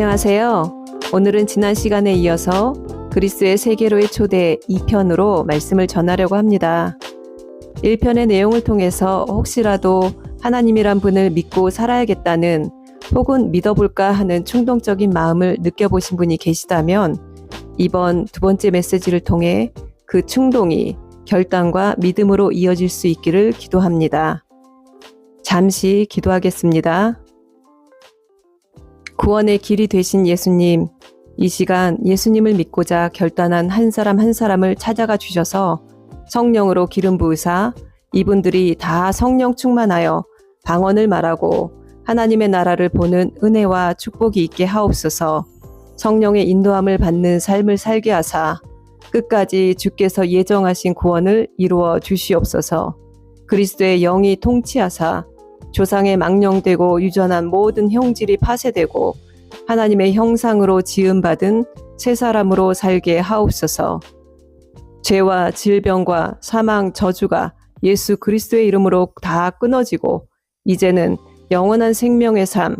안녕하세요. 오늘은 지난 시간에 이어서 그리스의 세계로의 초대 2편으로 말씀을 전하려고 합니다. 1편의 내용을 통해서 혹시라도 하나님이란 분을 믿고 살아야겠다는 혹은 믿어볼까 하는 충동적인 마음을 느껴보신 분이 계시다면 이번 두 번째 메시지를 통해 그 충동이 결단과 믿음으로 이어질 수 있기를 기도합니다. 잠시 기도하겠습니다. 구원의 길이 되신 예수님, 이 시간 예수님을 믿고자 결단한 한 사람 한 사람을 찾아가 주셔서 성령으로 기름 부으사 이분들이 다 성령 충만하여 방언을 말하고 하나님의 나라를 보는 은혜와 축복이 있게 하옵소서. 성령의 인도함을 받는 삶을 살게 하사 끝까지 주께서 예정하신 구원을 이루어 주시옵소서. 그리스도의 영이 통치하사 조상의 망령되고 유전한 모든 형질이 파쇄되고 하나님의 형상으로 지음받은 새 사람으로 살게 하옵소서. 죄와 질병과 사망 저주가 예수 그리스도의 이름으로 다 끊어지고 이제는 영원한 생명의 삶,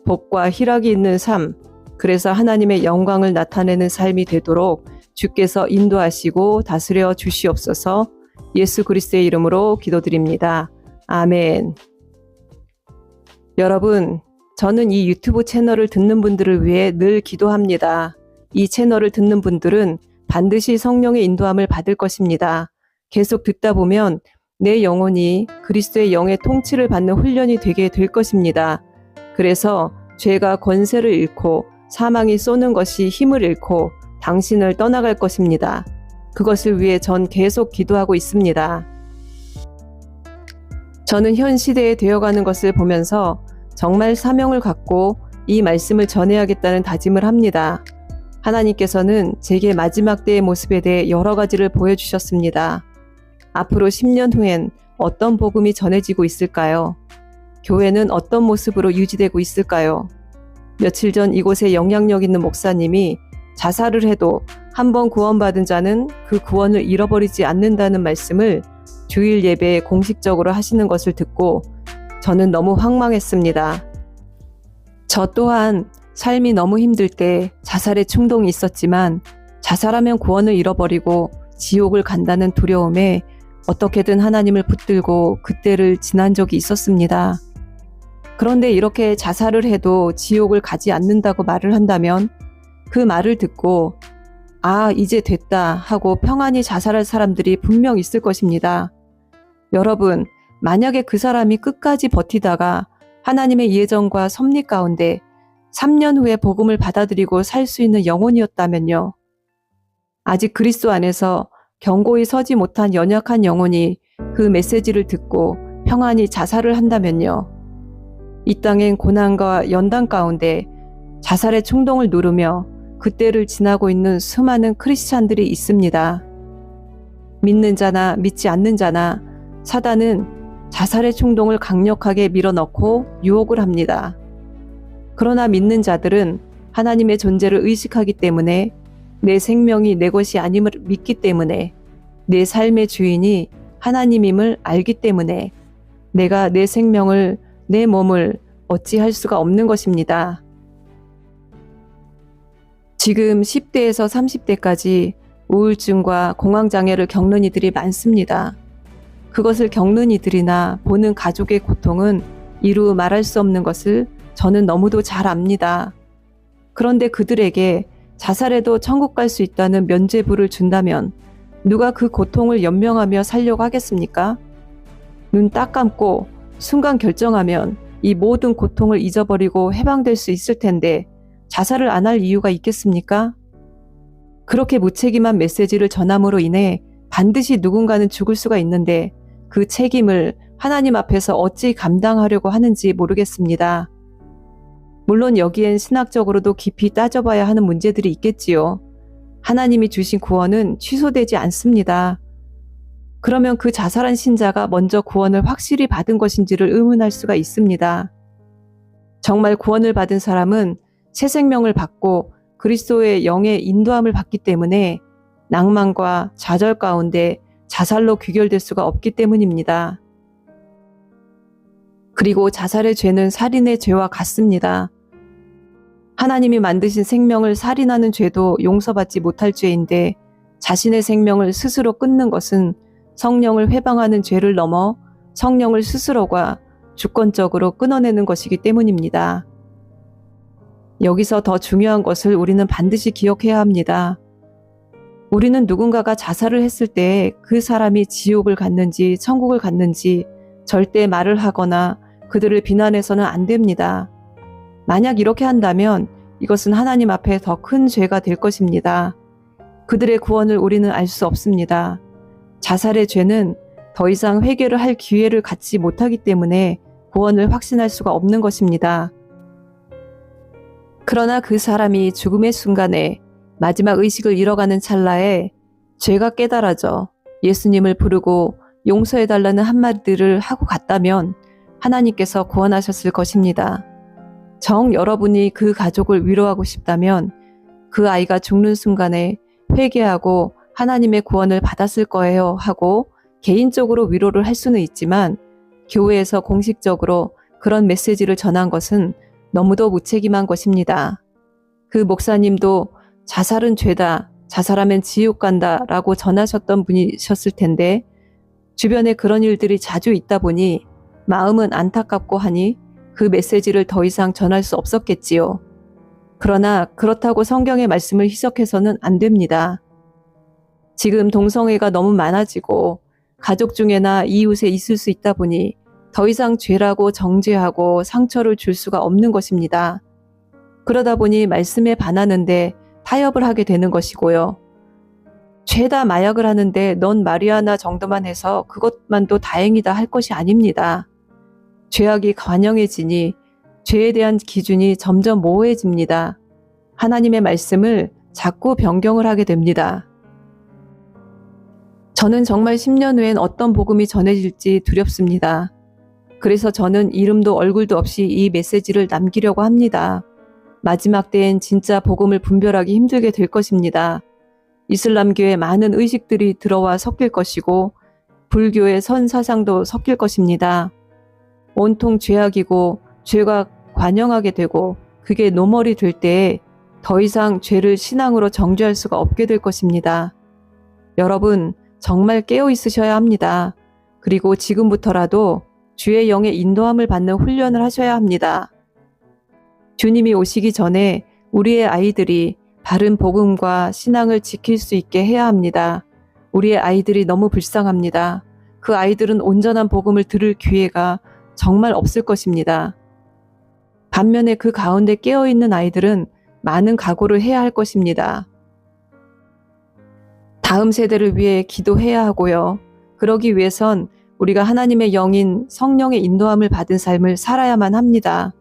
복과 희락이 있는 삶, 그래서 하나님의 영광을 나타내는 삶이 되도록 주께서 인도하시고 다스려 주시옵소서. 예수 그리스도의 이름으로 기도드립니다. 아멘. 여러분, 저는 이 유튜브 채널을 듣는 분들을 위해 늘 기도합니다. 이 채널을 듣는 분들은 반드시 성령의 인도함을 받을 것입니다. 계속 듣다 보면 내 영혼이 그리스도의 영의 통치를 받는 훈련이 되게 될 것입니다. 그래서 죄가 권세를 잃고 사망이 쏘는 것이 힘을 잃고 당신을 떠나갈 것입니다. 그것을 위해 전 계속 기도하고 있습니다. 저는 현 시대에 되어가는 것을 보면서 정말 사명을 갖고 이 말씀을 전해야겠다는 다짐을 합니다. 하나님께서는 제게 마지막 때의 모습에 대해 여러 가지를 보여주셨습니다. 앞으로 10년 후엔 어떤 복음이 전해지고 있을까요? 교회는 어떤 모습으로 유지되고 있을까요? 며칠 전 이곳에 영향력 있는 목사님이 자살을 해도 한 번 구원받은 자는 그 구원을 잃어버리지 않는다는 말씀을 주일 예배에 공식적으로 하시는 것을 듣고 저는 너무 황망했습니다. 저 또한 삶이 너무 힘들 때 자살의 충동이 있었지만 자살하면 구원을 잃어버리고 지옥을 간다는 두려움에 어떻게든 하나님을 붙들고 그때를 지난 적이 있었습니다. 그런데 이렇게 자살을 해도 지옥을 가지 않는다고 말을 한다면 그 말을 듣고 아, 이제 됐다 하고 평안히 자살할 사람들이 분명 있을 것입니다. 여러분, 만약에 그 사람이 끝까지 버티다가 하나님의 예정과 섭리 가운데 3년 후에 복음을 받아들이고 살 수 있는 영혼이었다면요. 아직 그리스도 안에서 견고히 서지 못한 연약한 영혼이 그 메시지를 듣고 평안히 자살을 한다면요. 이 땅엔 고난과 연단 가운데 자살의 충동을 누르며 그때를 지나고 있는 수많은 크리스찬들이 있습니다. 믿는 자나 믿지 않는 자나 사단은 자살의 충동을 강력하게 밀어넣고 유혹을 합니다. 그러나 믿는 자들은 하나님의 존재를 의식하기 때문에 내 생명이 내 것이 아님을 믿기 때문에 내 삶의 주인이 하나님임을 알기 때문에 내가 내 생명을, 내 몸을 어찌할 수가 없는 것입니다. 지금 10대에서 30대까지 우울증과 공황장애를 겪는 이들이 많습니다. 그것을 겪는 이들이나 보는 가족의 고통은 이루 말할 수 없는 것을 저는 너무도 잘 압니다. 그런데 그들에게 자살해도 천국 갈 수 있다는 면죄부를 준다면 누가 그 고통을 연명하며 살려고 하겠습니까? 눈 딱 감고 순간 결정하면 이 모든 고통을 잊어버리고 해방될 수 있을 텐데 자살을 안 할 이유가 있겠습니까? 그렇게 무책임한 메시지를 전함으로 인해 반드시 누군가는 죽을 수가 있는데 그 책임을 하나님 앞에서 어찌 감당하려고 하는지 모르겠습니다. 물론 여기엔 신학적으로도 깊이 따져봐야 하는 문제들이 있겠지요. 하나님이 주신 구원은 취소되지 않습니다. 그러면 그 자살한 신자가 먼저 구원을 확실히 받은 것인지를 의문할 수가 있습니다. 정말 구원을 받은 사람은 새 생명을 받고 그리스도의 영의 인도함을 받기 때문에 낭만과 좌절 가운데 자살로 귀결될 수가 없기 때문입니다. 그리고 자살의 죄는 살인의 죄와 같습니다. 하나님이 만드신 생명을 살인하는 죄도 용서받지 못할 죄인데 자신의 생명을 스스로 끊는 것은 성령을 회방하는 죄를 넘어 성령을 스스로가 주권적으로 끊어내는 것이기 때문입니다. 여기서 더 중요한 것을 우리는 반드시 기억해야 합니다. 우리는 누군가가 자살을 했을 때 그 사람이 지옥을 갔는지 천국을 갔는지 절대 말을 하거나 그들을 비난해서는 안 됩니다. 만약 이렇게 한다면 이것은 하나님 앞에 더 큰 죄가 될 것입니다. 그들의 구원을 우리는 알 수 없습니다. 자살의 죄는 더 이상 회개를 할 기회를 갖지 못하기 때문에 구원을 확신할 수가 없는 것입니다. 그러나 그 사람이 죽음의 순간에 마지막 의식을 잃어가는 찰나에 죄가 깨달아져 예수님을 부르고 용서해달라는 한마디를 하고 갔다면 하나님께서 구원하셨을 것입니다. 정 여러분이 그 가족을 위로하고 싶다면 그 아이가 죽는 순간에 회개하고 하나님의 구원을 받았을 거예요 하고 개인적으로 위로를 할 수는 있지만 교회에서 공식적으로 그런 메시지를 전한 것은 너무도 무책임한 것입니다. 그 목사님도 자살은 죄다, 자살하면 지옥 간다 라고 전하셨던 분이셨을 텐데 주변에 그런 일들이 자주 있다 보니 마음은 안타깝고 하니 그 메시지를 더 이상 전할 수 없었겠지요. 그러나 그렇다고 성경의 말씀을 희석해서는 안 됩니다. 지금 동성애가 너무 많아지고 가족 중에나 이웃에 있을 수 있다 보니 더 이상 죄라고 정죄하고 상처를 줄 수가 없는 것입니다. 그러다 보니 말씀에 반하는데 타협을 하게 되는 것이고요. 죄다 마약을 하는데 넌 마리아나 정도만 해서 그것만도 다행이다 할 것이 아닙니다. 죄악이 관영해지니 죄에 대한 기준이 점점 모호해집니다. 하나님의 말씀을 자꾸 변경을 하게 됩니다. 저는 정말 10년 후엔 어떤 복음이 전해질지 두렵습니다. 그래서 저는 이름도 얼굴도 없이 이 메시지를 남기려고 합니다. 마지막 때엔 진짜 복음을 분별하기 힘들게 될 것입니다. 이슬람교에 많은 의식들이 들어와 섞일 것이고 불교의 선 사상도 섞일 것입니다. 온통 죄악이고 죄가 관영하게 되고 그게 노멀이 될 때에 더 이상 죄를 신앙으로 정죄할 수가 없게 될 것입니다. 여러분 정말 깨어 있으셔야 합니다. 그리고 지금부터라도 주의 영의 인도함을 받는 훈련을 하셔야 합니다. 주님이 오시기 전에 우리의 아이들이 바른 복음과 신앙을 지킬 수 있게 해야 합니다. 우리의 아이들이 너무 불쌍합니다. 그 아이들은 온전한 복음을 들을 기회가 정말 없을 것입니다. 반면에 그 가운데 깨어있는 아이들은 많은 각오를 해야 할 것입니다. 다음 세대를 위해 기도해야 하고요. 그러기 위해선 우리가 하나님의 영인 성령의 인도함을 받은 삶을 살아야만 합니다.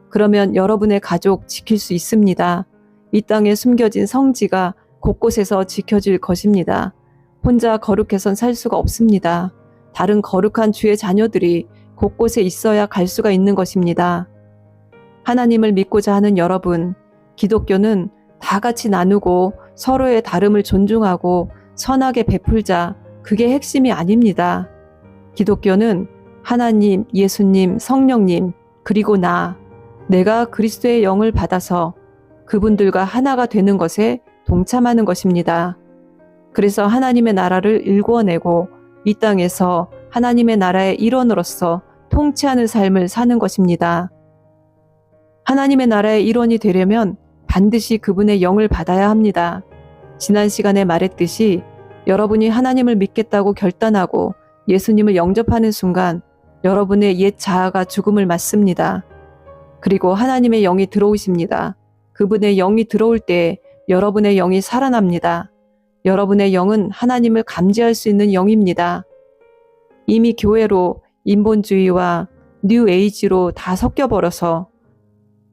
그러면 여러분의 가족 지킬 수 있습니다. 이 땅에 숨겨진 성지가 곳곳에서 지켜질 것입니다. 혼자 거룩해선 살 수가 없습니다. 다른 거룩한 주의 자녀들이 곳곳에 있어야 갈 수가 있는 것입니다. 하나님을 믿고자 하는 여러분, 기독교는 다 같이 나누고 서로의 다름을 존중하고 선하게 베풀자, 그게 핵심이 아닙니다. 기독교는 하나님, 예수님, 성령님, 그리고 내가 그리스도의 영을 받아서 그분들과 하나가 되는 것에 동참하는 것입니다. 그래서 하나님의 나라를 일구어내고 이 땅에서 하나님의 나라의 일원으로서 통치하는 삶을 사는 것입니다. 하나님의 나라의 일원이 되려면 반드시 그분의 영을 받아야 합니다. 지난 시간에 말했듯이 여러분이 하나님을 믿겠다고 결단하고 예수님을 영접하는 순간 여러분의 옛 자아가 죽음을 맞습니다. 그리고 하나님의 영이 들어오십니다. 그분의 영이 들어올 때 여러분의 영이 살아납니다. 여러분의 영은 하나님을 감지할 수 있는 영입니다. 이미 교회로 인본주의와 뉴에이지로 다 섞여버려서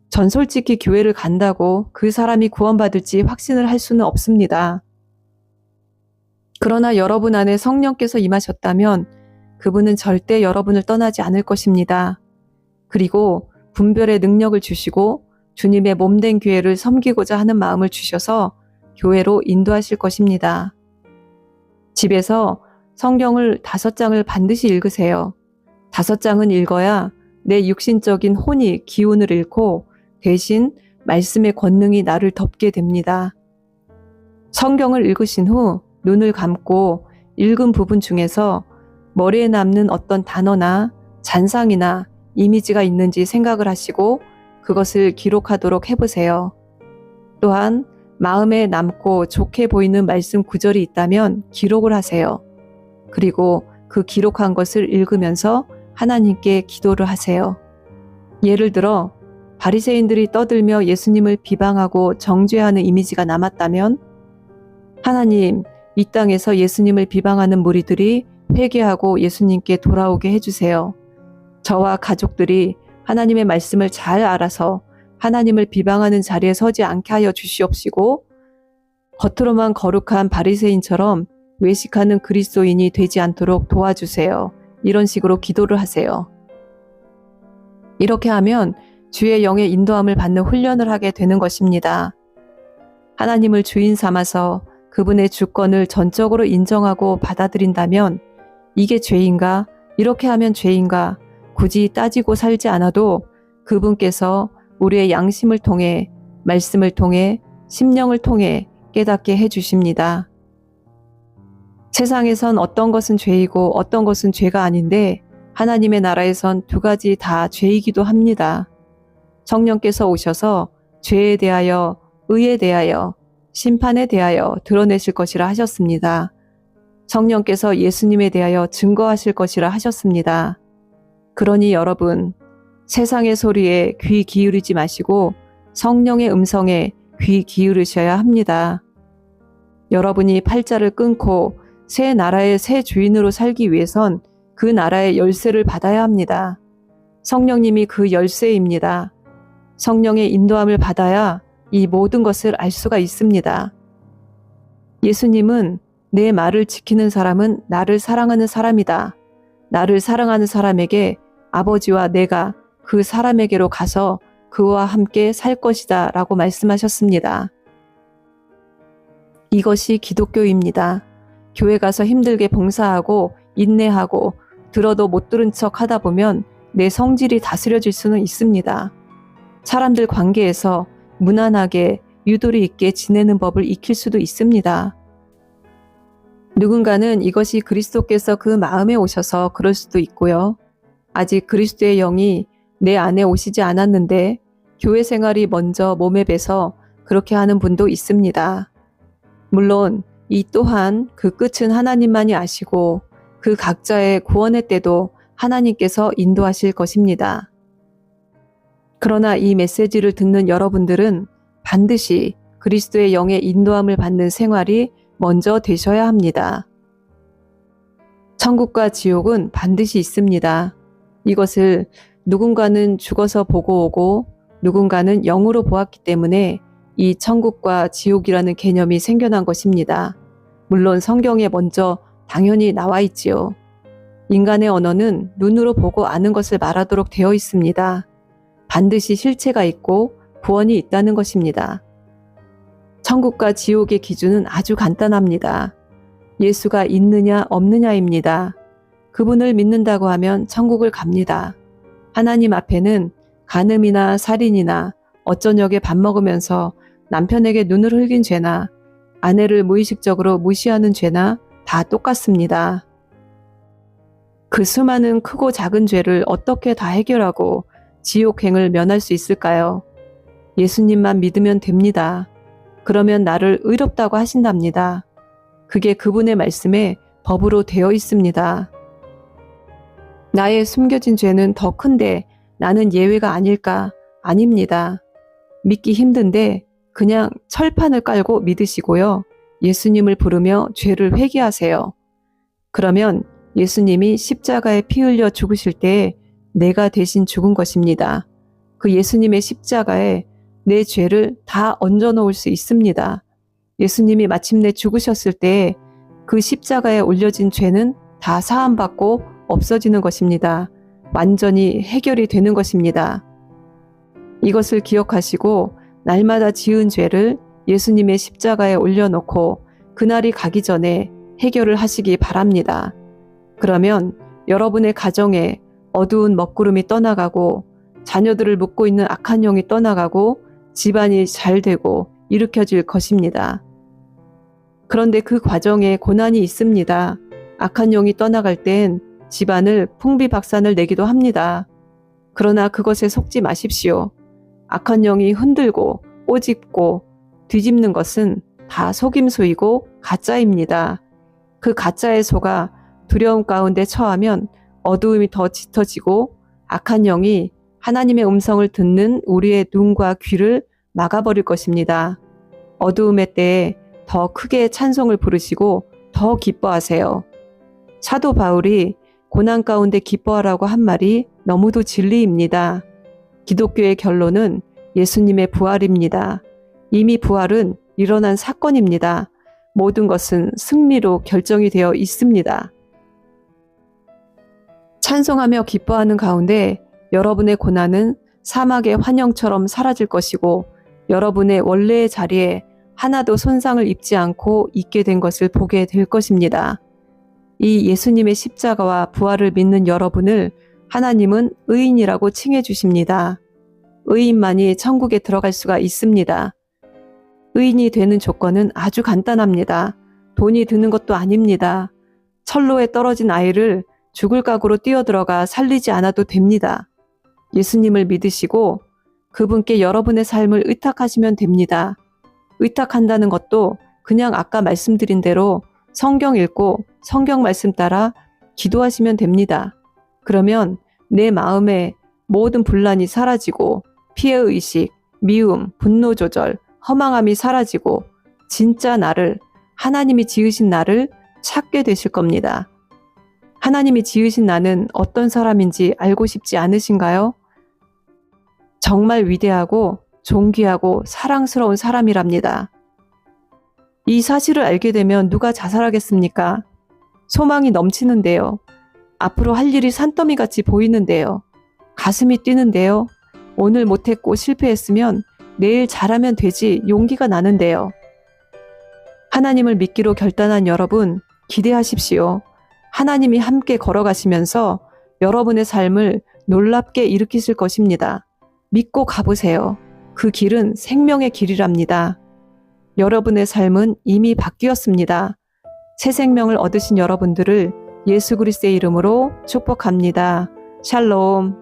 전 솔직히 교회를 간다고 그 사람이 구원받을지 확신을 할 수는 없습니다. 그러나 여러분 안에 성령께서 임하셨다면 그분은 절대 여러분을 떠나지 않을 것입니다. 그리고 분별의 능력을 주시고 주님의 몸된 교회를 섬기고자 하는 마음을 주셔서 교회로 인도하실 것입니다. 집에서 성경을 5장을 반드시 읽으세요. 5장은 읽어야 내 육신적인 혼이 기운을 잃고 대신 말씀의 권능이 나를 덮게 됩니다. 성경을 읽으신 후 눈을 감고 읽은 부분 중에서 머리에 남는 어떤 단어나 잔상이나 이미지가 있는지 생각을 하시고 그것을 기록하도록 해보세요. 또한 마음에 남고 좋게 보이는 말씀 구절이 있다면 기록을 하세요. 그리고 그 기록한 것을 읽으면서 하나님께 기도를 하세요. 예를 들어 바리새인들이 떠들며 예수님을 비방하고 정죄하는 이미지가 남았다면 하나님, 이 땅에서 예수님을 비방하는 무리들이 회개하고 예수님께 돌아오게 해주세요. 저와 가족들이 하나님의 말씀을 잘 알아서 하나님을 비방하는 자리에 서지 않게 하여 주시옵시고 겉으로만 거룩한 바리새인처럼 외식하는 그리스도인이 되지 않도록 도와주세요. 이런 식으로 기도를 하세요. 이렇게 하면 주의 영의 인도함을 받는 훈련을 하게 되는 것입니다. 하나님을 주인 삼아서 그분의 주권을 전적으로 인정하고 받아들인다면 이게 죄인가? 이렇게 하면 죄인가? 굳이 따지고 살지 않아도 그분께서 우리의 양심을 통해, 말씀을 통해, 심령을 통해 깨닫게 해주십니다. 세상에선 어떤 것은 죄이고 어떤 것은 죄가 아닌데 하나님의 나라에선 두 가지 다 죄이기도 합니다. 성령께서 오셔서 죄에 대하여, 의에 대하여, 심판에 대하여 드러내실 것이라 하셨습니다. 성령께서 예수님에 대하여 증거하실 것이라 하셨습니다. 그러니 여러분, 세상의 소리에 귀 기울이지 마시고 성령의 음성에 귀 기울이셔야 합니다. 여러분이 팔자를 끊고 새 나라의 새 주인으로 살기 위해선 그 나라의 열쇠를 받아야 합니다. 성령님이 그 열쇠입니다. 성령의 인도함을 받아야 이 모든 것을 알 수가 있습니다. 예수님은 내 말을 지키는 사람은 나를 사랑하는 사람이다. 나를 사랑하는 사람에게 아버지와 내가 그 사람에게로 가서 그와 함께 살 것이다 라고 말씀하셨습니다. 이것이 기독교입니다. 교회 가서 힘들게 봉사하고 인내하고 들어도 못 들은 척 하다 보면 내 성질이 다스려질 수는 있습니다. 사람들 관계에서 무난하게 유도리 있게 지내는 법을 익힐 수도 있습니다. 누군가는 이것이 그리스도께서 그 마음에 오셔서 그럴 수도 있고요. 아직 그리스도의 영이 내 안에 오시지 않았는데 교회 생활이 먼저 몸에 배서 그렇게 하는 분도 있습니다. 물론 이 또한 그 끝은 하나님만이 아시고 그 각자의 구원의 때도 하나님께서 인도하실 것입니다. 그러나 이 메시지를 듣는 여러분들은 반드시 그리스도의 영의 인도함을 받는 생활이 먼저 되셔야 합니다. 천국과 지옥은 반드시 있습니다. 이것을 누군가는 죽어서 보고 오고 누군가는 영으로 보았기 때문에 이 천국과 지옥이라는 개념이 생겨난 것입니다. 물론 성경에 먼저 당연히 나와 있지요. 인간의 언어는 눈으로 보고 아는 것을 말하도록 되어 있습니다. 반드시 실체가 있고 구원이 있다는 것입니다. 천국과 지옥의 기준은 아주 간단합니다. 예수가 있느냐 없느냐입니다. 그분을 믿는다고 하면 천국을 갑니다. 하나님 앞에는 간음이나 살인이나 어쩌녁에 밥 먹으면서 남편에게 눈을 흘긴 죄나 아내를 무의식적으로 무시하는 죄나 다 똑같습니다. 그 수많은 크고 작은 죄를 어떻게 다 해결하고 지옥행을 면할 수 있을까요? 예수님만 믿으면 됩니다. 그러면 나를 의롭다고 하신답니다. 그게 그분의 말씀에 법으로 되어 있습니다. 나의 숨겨진 죄는 더 큰데 나는 예외가 아닐까? 아닙니다. 믿기 힘든데 그냥 철판을 깔고 믿으시고요. 예수님을 부르며 죄를 회개하세요. 그러면 예수님이 십자가에 피 흘려 죽으실 때에 내가 대신 죽은 것입니다. 그 예수님의 십자가에 내 죄를 다 얹어 놓을 수 있습니다. 예수님이 마침내 죽으셨을 때에 그 십자가에 올려진 죄는 다 사함받고 없어지는 것입니다. 완전히 해결이 되는 것입니다. 이것을 기억하시고 날마다 지은 죄를 예수님의 십자가에 올려놓고 그날이 가기 전에 해결을 하시기 바랍니다. 그러면 여러분의 가정에 어두운 먹구름이 떠나가고 자녀들을 묶고 있는 악한 영이 떠나가고 집안이 잘 되고 일으켜질 것입니다. 그런데 그 과정에 고난이 있습니다. 악한 영이 떠나갈 땐 집안을 풍비박산을 내기도 합니다. 그러나 그것에 속지 마십시오. 악한 영이 흔들고 꼬집고 뒤집는 것은 다 속임수이고 가짜입니다. 그 가짜에 속아 두려움 가운데 처하면 어두움이 더 짙어지고 악한 영이 하나님의 음성을 듣는 우리의 눈과 귀를 막아버릴 것입니다. 어두움의 때에 더 크게 찬송을 부르시고 더 기뻐하세요. 사도 바울이 고난 가운데 기뻐하라고 한 말이 너무도 진리입니다. 기독교의 결론은 예수님의 부활입니다. 이미 부활은 일어난 사건입니다. 모든 것은 승리로 결정이 되어 있습니다. 찬송하며 기뻐하는 가운데 여러분의 고난은 사막의 환영처럼 사라질 것이고 여러분의 원래의 자리에 하나도 손상을 입지 않고 있게 된 것을 보게 될 것입니다. 이 예수님의 십자가와 부활을 믿는 여러분을 하나님은 의인이라고 칭해 주십니다. 의인만이 천국에 들어갈 수가 있습니다. 의인이 되는 조건은 아주 간단합니다. 돈이 드는 것도 아닙니다. 철로에 떨어진 아이를 죽을 각오로 뛰어들어가 살리지 않아도 됩니다. 예수님을 믿으시고 그분께 여러분의 삶을 의탁하시면 됩니다. 의탁한다는 것도 그냥 아까 말씀드린 대로 성경 읽고 성경 말씀 따라 기도하시면 됩니다. 그러면 내 마음에 모든 분란이 사라지고 피해의식, 미움, 분노 조절, 허망함이 사라지고 진짜 나를, 하나님이 지으신 나를 찾게 되실 겁니다. 하나님이 지으신 나는 어떤 사람인지 알고 싶지 않으신가요? 정말 위대하고 존귀하고 사랑스러운 사람이랍니다. 이 사실을 알게 되면 누가 자살하겠습니까? 소망이 넘치는데요. 앞으로 할 일이 산더미같이 보이는데요. 가슴이 뛰는데요. 오늘 못했고 실패했으면 내일 잘하면 되지 용기가 나는데요. 하나님을 믿기로 결단한 여러분, 기대하십시오. 하나님이 함께 걸어가시면서 여러분의 삶을 놀랍게 일으키실 것입니다. 믿고 가보세요. 그 길은 생명의 길이랍니다. 여러분의 삶은 이미 바뀌었습니다. 새 생명을 얻으신 여러분들을 예수 그리스도의 이름으로 축복합니다. 샬롬.